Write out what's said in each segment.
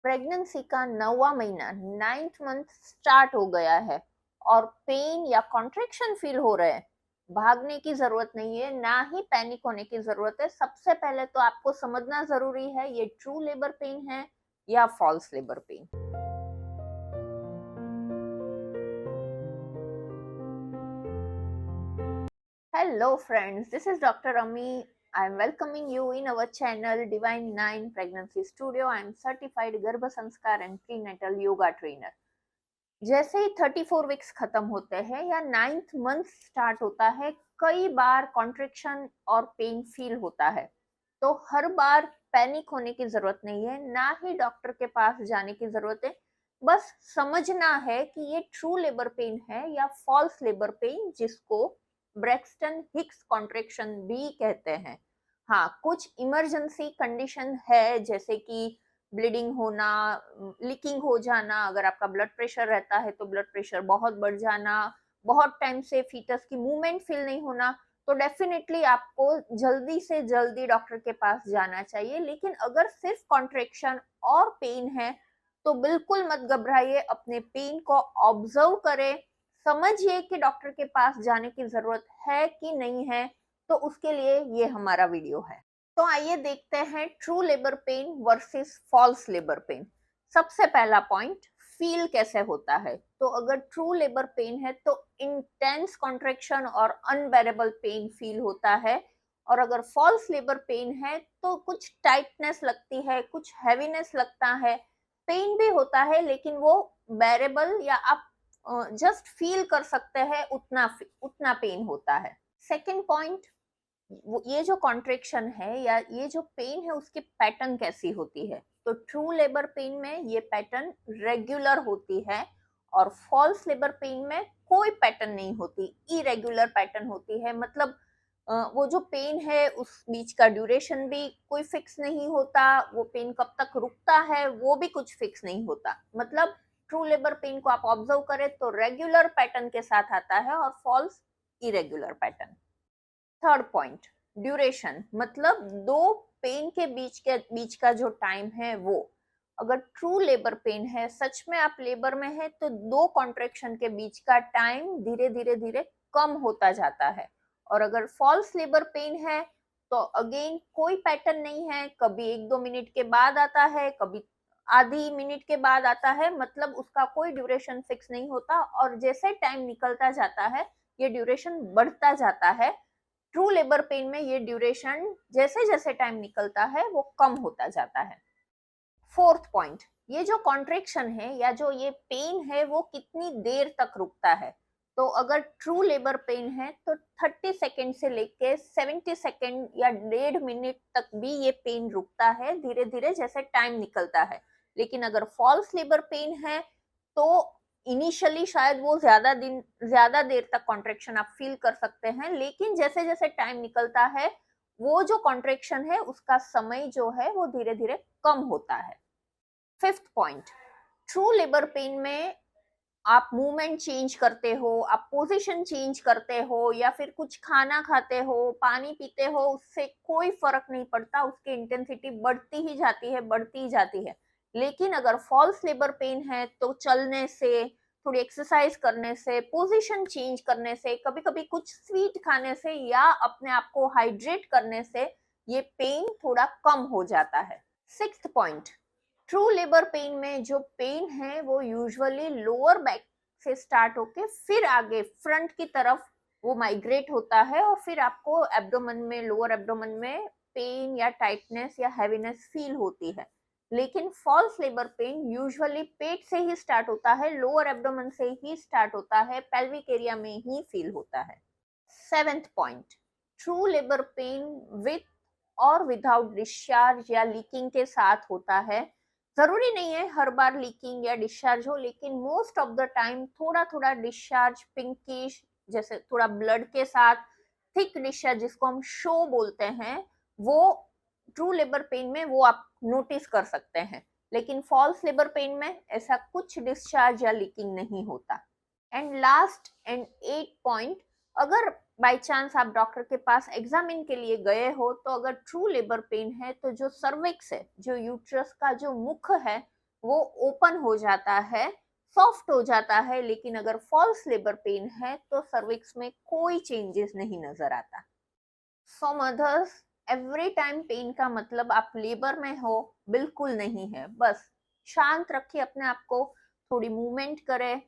Pregnancy का 9वां महीना 9th month start हो गया है और पेन या कॉन्ट्रैक्शन फील हो रहे हैं। भागने की जरूरत नहीं है, ना ही पैनिक होने की जरूरत है। सबसे पहले तो आपको समझना जरूरी है ये ट्रू लेबर पेन है या false labour pain. Hello friends, this is Dr. Ami. I am welcoming you in our channel Divine 9 Pregnancy Studio. I am certified गर्भ संस्कार and prenatal yoga trainer. जैसे ही 34 वीक्स खत्म होते हैं या 9th मंथ स्टार्ट होता है, कई बार कॉन्ट्रैक्शन और पेन फील होता है। तो हर बार पैनिक होने की जरूरत नहीं है, ना ही डॉक्टर के पास जाने की जरूरत है। बस समझना है कि ये ट्रू लेबर पेन है या फॉल्स लेबर पेन, जिसको ब्रेक्सटन हिक्स कॉन्ट्रैक्शन भी कहते हैं। हाँ, कुछ इमरजेंसी कंडीशन है, जैसे कि ब्लीडिंग होना, लीकिंग हो जाना, अगर आपका ब्लड प्रेशर रहता है तो ब्लड प्रेशर बहुत बढ़ जाना, बहुत टाइम से फीटस की मूवमेंट फील नहीं होना, तो डेफिनेटली आपको जल्दी से जल्दी डॉक्टर के पास जाना चाहिए। लेकिन अगर सिर्फ कॉन्ट्रैक्शन और पेन है तो बिल्कुल मत घबराइए, अपने पेन को ऑब्जर्व करें, समझिए कि डॉक्टर के पास जाने की जरूरत है कि नहीं है। तो उसके लिए ये हमारा वीडियो है। तो आइए देखते हैं true labour pain versus false labour pain. सबसे पहला पॉइंट, फील कैसे होता है। तो अगर ट्रू लेबर पेन है तो इंटेंस कॉन्ट्रैक्शन और अनबेरेबल पेन फील होता है, और अगर फॉल्स लेबर पेन है तो कुछ टाइटनेस लगती है, कुछ हैवीनेस लगता है, पेन भी होता है लेकिन वो बेरेबल या आप जस्ट फील कर सकते हैं, उतना उतना पेन होता है। सेकेंड पॉइंट, ये जो कॉन्ट्रैक्शन है या ये जो पेन है उसकी पैटर्न कैसी होती है। तो ट्रू लेबर पेन में ये पैटर्न रेगुलर होती है, और फॉल्स लेबर पेन में कोई पैटर्न नहीं होती, इरेगुलर पैटर्न होती है। मतलब वो जो पेन है उस बीच का ड्यूरेशन भी कोई फिक्स नहीं होता, वो पेन कब तक रुकता है वो भी कुछ फिक्स नहीं होता। मतलब ट्रू लेबर पेन को आप ऑब्जर्व करें तो रेगुलर पैटर्न के साथ आता है, और false irregular pattern. Third point, duration, मतलब दो पेन के बीच का जो टाइम है वो। अगर ट्रू लेबर पेन है, सच में आप लेबर में है, तो दो कॉन्ट्रैक्शन के बीच का टाइम धीरे धीरे धीरे कम होता जाता है। और अगर फॉल्स लेबर पेन है तो अगेन कोई पैटर्न नहीं है, कभी 1-2 मिनट के बाद आता है, कभी आधी मिनट के बाद आता है। मतलब उसका कोई ड्यूरेशन फिक्स नहीं होता, और जैसे टाइम निकलता जाता है ये ड्यूरेशन बढ़ता जाता है। ट्रू लेबर पेन में ये ड्यूरेशन जैसे जैसे टाइम निकलता है वो कम होता जाता है। फोर्थ पॉइंट, ये जो कॉन्ट्रैक्शन है या जो ये पेन है वो कितनी देर तक रुकता है। तो अगर ट्रू लेबर पेन है तो 30 सेकेंड से लेके 70 सेकेंड या 1.5 मिनट तक भी ये पेन रुकता है, धीरे धीरे जैसे टाइम निकलता है। लेकिन अगर फॉल्स लेबर पेन है तो इनिशियली शायद वो ज्यादा देर तक कॉन्ट्रैक्शन आप फील कर सकते हैं, लेकिन जैसे जैसे टाइम निकलता है वो जो कॉन्ट्रैक्शन है उसका समय जो है वो धीरे धीरे कम होता है। Fifth point, true labour pen में आप मूवमेंट चेंज करते हो, आप पोजीशन चेंज करते हो, या फिर कुछ खाना खाते हो, पानी पीते हो, उससे कोई फर्क नहीं पड़ता, उसकी इंटेंसिटी बढ़ती ही जाती है, बढ़ती ही जाती है। लेकिन अगर फॉल्स लेबर पेन है तो चलने से, थोड़ी एक्सरसाइज करने से, पोजीशन चेंज करने से, कभी कभी कुछ स्वीट खाने से या अपने आप को हाइड्रेट करने से ये पेन थोड़ा कम हो जाता है। Sixth point, true labour pen में जो पेन है वो यूजुअली लोअर बैक से स्टार्ट होके फिर आगे फ्रंट की तरफ वो माइग्रेट होता है, और फिर आपको एब्डोमेन में, लोअर एब्डोमेन में पेन या टाइटनेस या हैवीनेस फील होती है। लेकिन फॉल्स लेबर पेन यूजुअली पेट से ही स्टार्ट होता है, लोअर एब्डोमेन से ही स्टार्ट होता है, पेल्विक एरिया में ही फील होता है। Seventh point, true labour pen with और विदाउट डिस्चार्ज या लीकिंग के साथ होता है। जरूरी नहीं है हर बार लीकिंग या डिस्चार्ज हो, लेकिन मोस्ट ऑफ द टाइम थोड़ा थोड़ा डिस्चार्ज, पिंकिश, जैसे थोड़ा ब्लड के साथ, थिक डिस्चार्ज जिसको हम शो बोलते हैं, वो ट्रू लेबर पेन में वो आप नोटिस कर सकते हैं। लेकिन फॉल्स लेबर पेन में ऐसा कुछ डिस्चार्ज या लीकिंग नहीं होता। एंड लास्ट एंड 8 पॉइंट, अगर बाय चांस आप डॉक्टर के पास एग्जामिन के लिए गए हो तो अगर ट्रू लेबर पेन है तो जो सर्विक्स है, जो यूट्रस का जो मुख है, वो ओपन हो जाता है, सॉफ्ट हो जाता है, लेकिन अगर फॉल्स लेबर पेन है तो सर्विक्स में कोई चेंजेस नहीं नजर आता। सो मदर्स, एवरी टाइम पेन का मतलब आप लेबर में हो, बिल्कुल नहीं है। बस शांत रखिए अपने आप को, थोड़ी मूवमेंट करें,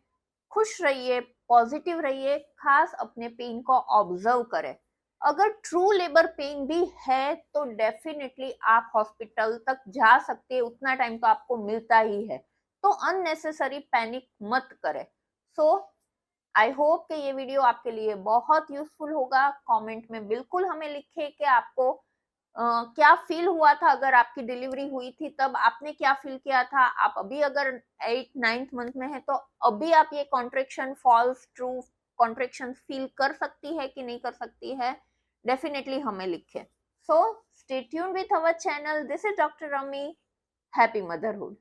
खुश रहिए, पॉजिटिव रहिए, खास अपने पेन को ऑब्जर्व करें। अगर ट्रू लेबर पेन भी है तो डेफिनेटली आप हॉस्पिटल तक जा सकते हैं, उतना टाइम तो आपको मिलता ही है। तो अननेसेसरी पैनिक मत करें। सो आई होप कि ये वीडियो आपके लिए बहुत यूजफुल होगा। कमेंट में बिल्कुल हमें लिखे कि आपको क्या फील हुआ था, अगर आपकी डिलीवरी हुई थी तब आपने क्या फील किया था। आप अभी अगर 8-9th मंथ में है तो अभी आप ये contraction, false true contraction feel कर सकती है कि नहीं कर सकती है, डेफिनेटली हमें लिखे। So stay tuned with our channel. This is doctor rummy. Happy motherhood.